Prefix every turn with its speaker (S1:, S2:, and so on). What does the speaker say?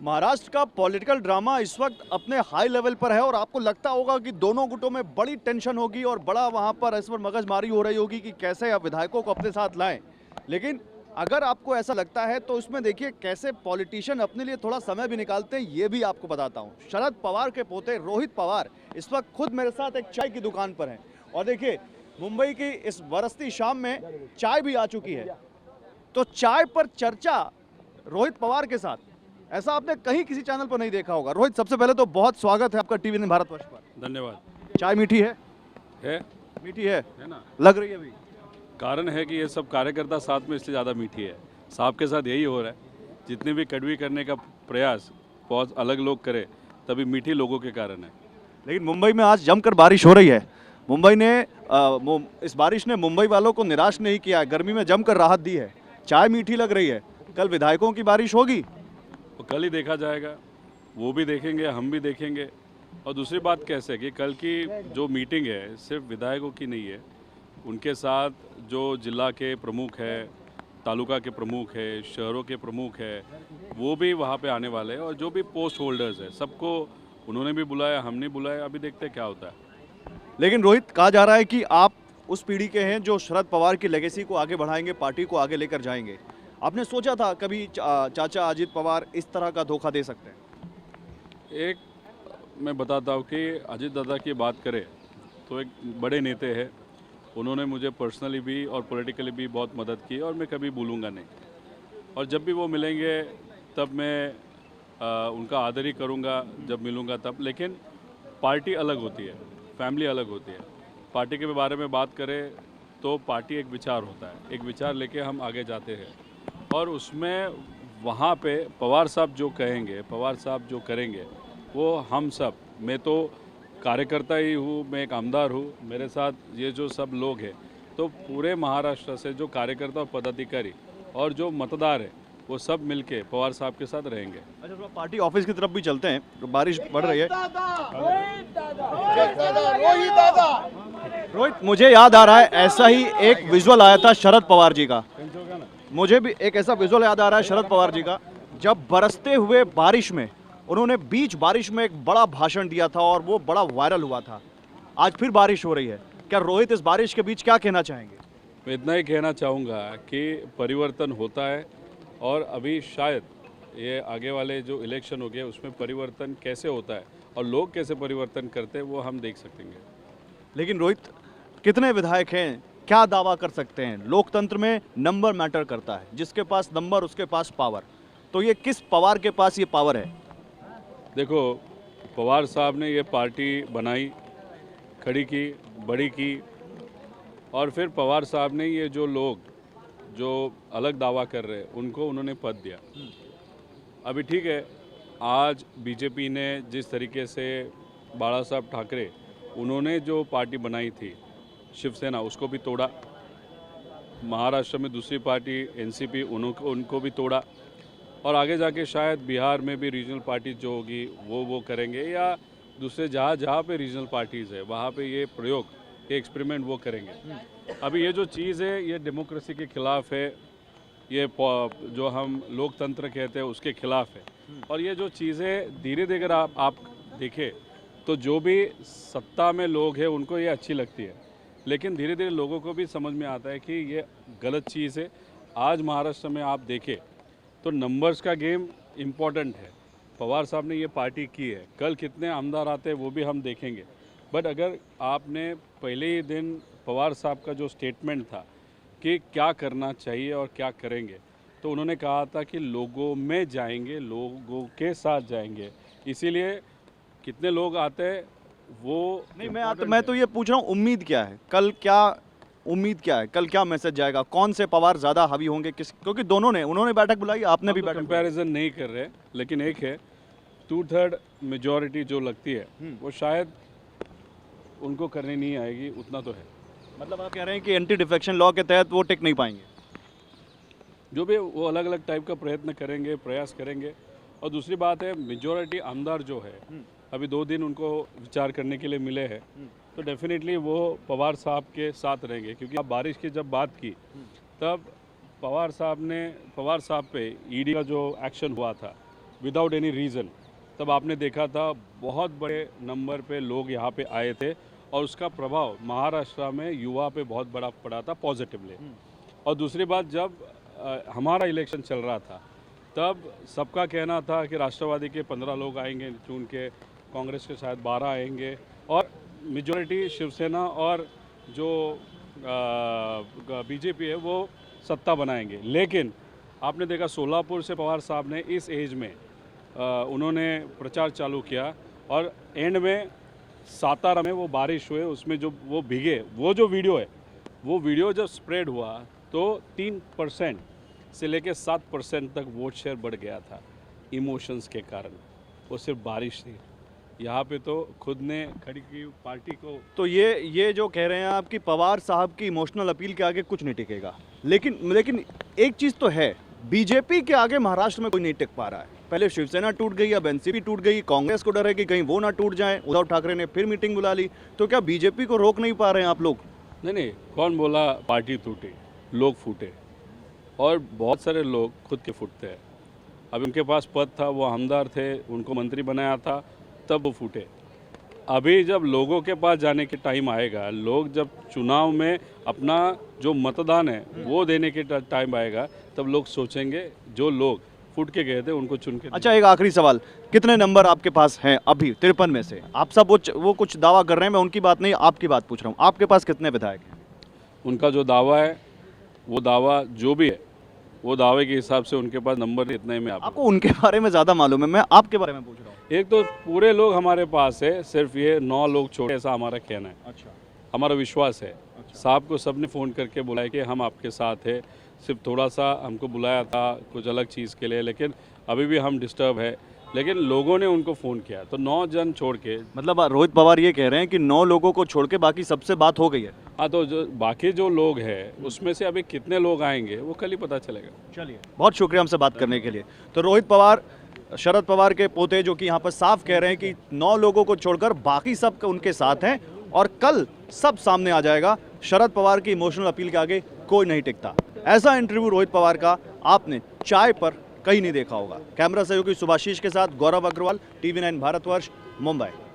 S1: महाराष्ट्र का political drama इस वक्त अपने हाई लेवल पर है और आपको लगता होगा कि दोनों गुटों में बड़ी टेंशन होगी और बड़ा वहां पर इस पर मगजमारी हो रही होगी कि कैसे आप विधायकों को अपने साथ लाएं। लेकिन अगर आपको ऐसा लगता है तो उसमें देखिए कैसे पॉलिटिशियन अपने लिए थोड़ा समय भी निकालते हैं, ये भी आपको बताता हूं। शरद पवार के पोते रोहित पवार इस वक्त खुद मेरे साथ एक चाय की दुकान पर हैं और देखिए मुंबई की इस बरसती शाम में चाय भी आ चुकी है, तो चाय पर चर्चा रोहित पवार के साथ ऐसा आपने कहीं किसी चैनल पर नहीं देखा होगा। रोहित, सबसे पहले तो बहुत स्वागत है आपका टीवी इन भारतवर्ष पर।
S2: धन्यवाद।
S1: चाय मीठी
S2: है
S1: मीठी है
S2: ना।
S1: लग रही है अभी।
S2: कारण है कि ये सब कार्यकर्ता साथ में इसलिए ज़्यादा मीठी है। साहब के साथ यही हो रहा है, जितने भी कड़वी करने का प्रयास बहुत अलग लोग करे तभी मीठी लोगों के कारण है।
S1: लेकिन मुंबई में आज जमकर बारिश हो रही है। मुंबई ने इस बारिश ने मुंबई वालों को निराश नहीं किया है, गर्मी में जमकर राहत दी है। चाय मीठी लग रही है। कल विधायकों की बारिश होगी
S2: तो कल ही देखा जाएगा, वो भी देखेंगे, हम भी देखेंगे। और दूसरी बात कैसे है कि कल की जो मीटिंग है सिर्फ विधायकों की नहीं है, उनके साथ जो जिला के प्रमुख है, तालुका के प्रमुख है, शहरों के प्रमुख है, वो भी वहाँ पे आने वाले हैं। और जो भी पोस्ट होल्डर्स है सबको उन्होंने भी बुलाया, हमने बुलाया। अभी देखते हैं क्या होता है।
S1: लेकिन रोहित, कहा जा रहा है कि आप उस पीढ़ी के हैं जो शरद पवार की लेगेसी को आगे बढ़ाएंगे, पार्टी को आगे लेकर जाएंगे। आपने सोचा था कभी चाचा अजित पवार इस तरह का धोखा दे सकते हैं?
S2: एक मैं बताता हूँ कि अजित दादा की बात करें तो एक बड़े नेते हैं। उन्होंने मुझे पर्सनली भी और पॉलिटिकली भी बहुत मदद की और मैं कभी भूलूंगा नहीं। और जब भी वो मिलेंगे तब मैं उनका आदर ही करूँगा जब मिलूँगा तब। लेकिन पार्टी अलग होती है, फैमिली अलग होती है। पार्टी के बारे में बात करें तो पार्टी एक विचार होता है, एक विचार लेके हम आगे जाते हैं। और उसमें वहाँ पे पवार साहब जो कहेंगे, पवार साहब जो करेंगे, वो हम सब, मैं तो कार्यकर्ता ही हूँ, मैं एक आमदार हूँ, मेरे साथ ये जो सब लोग हैं, तो पूरे महाराष्ट्र से जो कार्यकर्ता और पदाधिकारी और जो मतदार है वो सब मिलके पवार साहब के साथ रहेंगे।
S1: अच्छा, थोड़ा पार्टी ऑफिस की तरफ भी चलते हैं, तो बारिश बढ़ रही है। रोहित, मुझे याद आ रहा है ऐसा ही एक विजुअल आया था शरद पवार जी का। मुझे भी एक ऐसा विजुअल याद आ रहा है शरद पवार जी का, जब बरसते हुए बारिश में उन्होंने बीच बारिश में एक बड़ा भाषण दिया था और वो बड़ा वायरल हुआ था। आज फिर बारिश हो रही है। क्या रोहित इस बारिश के बीच क्या कहना चाहेंगे?
S2: मैं इतना ही कहना चाहूँगा कि परिवर्तन होता है और अभी शायद ये आगे वाले जो इलेक्शन हो गए उसमें परिवर्तन कैसे होता है और लोग कैसे परिवर्तन करते हैं वो हम देख सकेंगे।
S1: लेकिन रोहित, कितने विधायक हैं, क्या दावा कर सकते हैं? लोकतंत्र में नंबर मैटर करता है, जिसके पास नंबर उसके पास पावर। तो ये किस पवार के पास ये पावर है?
S2: देखो, पवार साहब ने ये पार्टी बनाई, खड़ी की, बड़ी की, और फिर पवार साहब ने ये जो लोग जो अलग दावा कर रहे हैं उनको उन्होंने पद दिया। अभी ठीक है, आज बीजेपी ने जिस तरीके से बाला साहब ठाकरे उन्होंने जो पार्टी बनाई थी शिवसेना, उसको भी तोड़ा। महाराष्ट्र में दूसरी पार्टी एनसीपी उनको भी तोड़ा। और आगे जाके शायद बिहार में भी रीजनल पार्टी जो होगी वो करेंगे, या दूसरे जहाँ पे रीजनल पार्टीज़ है वहाँ पे ये प्रयोग, ये एक्सपेरिमेंट वो करेंगे। अभी ये जो चीज़ है ये डेमोक्रेसी के खिलाफ है, ये जो हम लोकतंत्र कहते हैं उसके खिलाफ है। और ये जो चीज़ें धीरे धीरे अगर आप देखें तो जो भी सत्ता में लोग हैं उनको ये अच्छी लगती है, लेकिन धीरे धीरे लोगों को भी समझ में आता है कि ये गलत चीज़ है। आज महाराष्ट्र में आप देखें तो नंबर्स का गेम इम्पॉर्टेंट है। पवार साहब ने ये पार्टी की है, कल कितने आमदार आते हैं वो भी हम देखेंगे। बट अगर आपने पहले ही दिन पवार साहब का जो स्टेटमेंट था कि क्या करना चाहिए और क्या करेंगे, तो उन्होंने कहा था कि लोगों में जाएंगे, लोगों के साथ जाएंगे। इसीलिए कितने लोग आते हैं वो
S1: नहीं, मैं तो ये पूछ रहा हूँ, उम्मीद क्या है कल? क्या उम्मीद क्या है कल? क्या मैसेज जाएगा? कौन से पवार ज्यादा हावी होंगे? क्योंकि दोनों ने, उन्होंने बैठक बुलाई, आपने भी बैठक।
S2: कंपैरिजन नहीं कर रहे, लेकिन एक है 2/3 मेजॉरिटी जो लगती है वो शायद उनको करनी नहीं आएगी, उतना तो है।
S1: मतलब आप कह रहे हैं कि एंटी डिफेक्शन लॉ के तहत वो टिक नहीं पाएंगे?
S2: जो भी वो अलग अलग टाइप का प्रयत्न करेंगे, प्रयास करेंगे। और दूसरी बात है, मेजॉरिटी आमदार जो है अभी 2 दिन उनको विचार करने के लिए मिले हैं, तो डेफिनेटली वो पवार साहब के साथ रहेंगे। क्योंकि आप बारिश की जब बात की तब पवार साहब पे ईडी का जो एक्शन हुआ था विदाउट एनी रीज़न, तब आपने देखा था बहुत बड़े नंबर पे लोग यहाँ पे आए थे और उसका प्रभाव महाराष्ट्र में युवा पे बहुत बड़ा पड़ा था पॉजिटिवली। और दूसरी बात, जब हमारा इलेक्शन चल रहा था तब सबका कहना था कि राष्ट्रवादी के 15 लोग आएंगे चुन के, कांग्रेस के शायद 12 आएंगे और मेजॉरिटी शिवसेना और जो बीजेपी है वो सत्ता बनाएंगे। लेकिन आपने देखा सोलापुर से पवार साहब ने इस एज में उन्होंने प्रचार चालू किया और एंड में सातारा में वो बारिश हुए, उसमें जो वो भीगे, वो जो वीडियो है, वो वीडियो जब स्प्रेड हुआ तो 3% से लेकर 7% तक वोट शेयर बढ़ गया था इमोशंस के कारण। वो सिर्फ बारिश थी, यहाँ पे तो खुद ने खड़ी की पार्टी को।
S1: तो ये जो कह रहे हैं आप कि पवार साहब की इमोशनल अपील के आगे कुछ नहीं टिकेगा, लेकिन एक चीज़ तो है, बीजेपी के आगे महाराष्ट्र में कोई नहीं टिक पा रहा है। पहले शिवसेना टूट गई, अब एनसीपी टूट गई, कांग्रेस को डर है कि कहीं वो ना टूट जाए। उद्धव ठाकरे ने फिर मीटिंग बुला ली, तो क्या बीजेपी को रोक नहीं पा रहे हैं आप लोग?
S2: नहीं, कौन बोला पार्टी टूटी? लोग फूटे और बहुत सारे लोग खुद के फूटते हैं। अब उनके पास पद था, वो हमदार थे, उनको मंत्री बनाया था, तब वो फूटे। अभी जब लोगों के पास जाने के टाइम आएगा, लोग जब चुनाव में अपना जो मतदान है वो देने के टाइम आएगा, तब लोग सोचेंगे जो लोग फूट के गए थे उनको चुन के।
S1: अच्छा, एक आखिरी सवाल, कितने नंबर आपके पास हैं अभी 53 में से? आप सब वो कुछ दावा कर रहे हैं, मैं उनकी बात नहीं आपकी बात पूछ रहा हूँ। आपके पास कितने विधायक हैं?
S2: उनका जो दावा है, वो दावा जो भी है, वो दावे के हिसाब से उनके पास नंबर इतने में।
S1: आपको उनके बारे में ज़्यादा मालूम है, मैं आपके बारे में पूछ रहा हूँ।
S2: एक तो पूरे लोग हमारे पास है, सिर्फ ये 9 लोग छोड़े, ऐसा हमारा कहना है।
S1: अच्छा,
S2: हमारा विश्वास है। साहब को सबने फ़ोन करके बुलाया कि हम आपके साथ हैं। सिर्फ थोड़ा सा हमको बुलाया था कुछ अलग चीज़ के लिए, लेकिन अभी भी हम डिस्टर्ब है। लेकिन लोगों ने उनको फ़ोन किया, तो 9 जन छोड़ के,
S1: मतलब रोहित पवार ये कह रहे हैं कि 9 लोगों को छोड़ के बाकी सबसे बात हो गई है।
S2: हाँ, तो जो बाकी जो लोग हैं उसमें से अभी कितने लोग आएंगे वो कल ही पता चलेगा।
S1: चलिए, बहुत शुक्रिया हमसे बात करने के लिए। तो रोहित पवार, शरद पवार के पोते, जो कि यहाँ पर साफ कह रहे हैं कि 9 लोगों को छोड़कर बाकी सब उनके साथ हैं और कल सब सामने आ जाएगा। शरद पवार की इमोशनल अपील के आगे कोई नहीं टिकता। ऐसा इंटरव्यू रोहित पवार का आपने चाय पर कहीं नहीं देखा होगा। कैमरा सहयोगी सुभाषीष के साथ गौरव अग्रवाल, TV9 भारतवर्ष, मुंबई।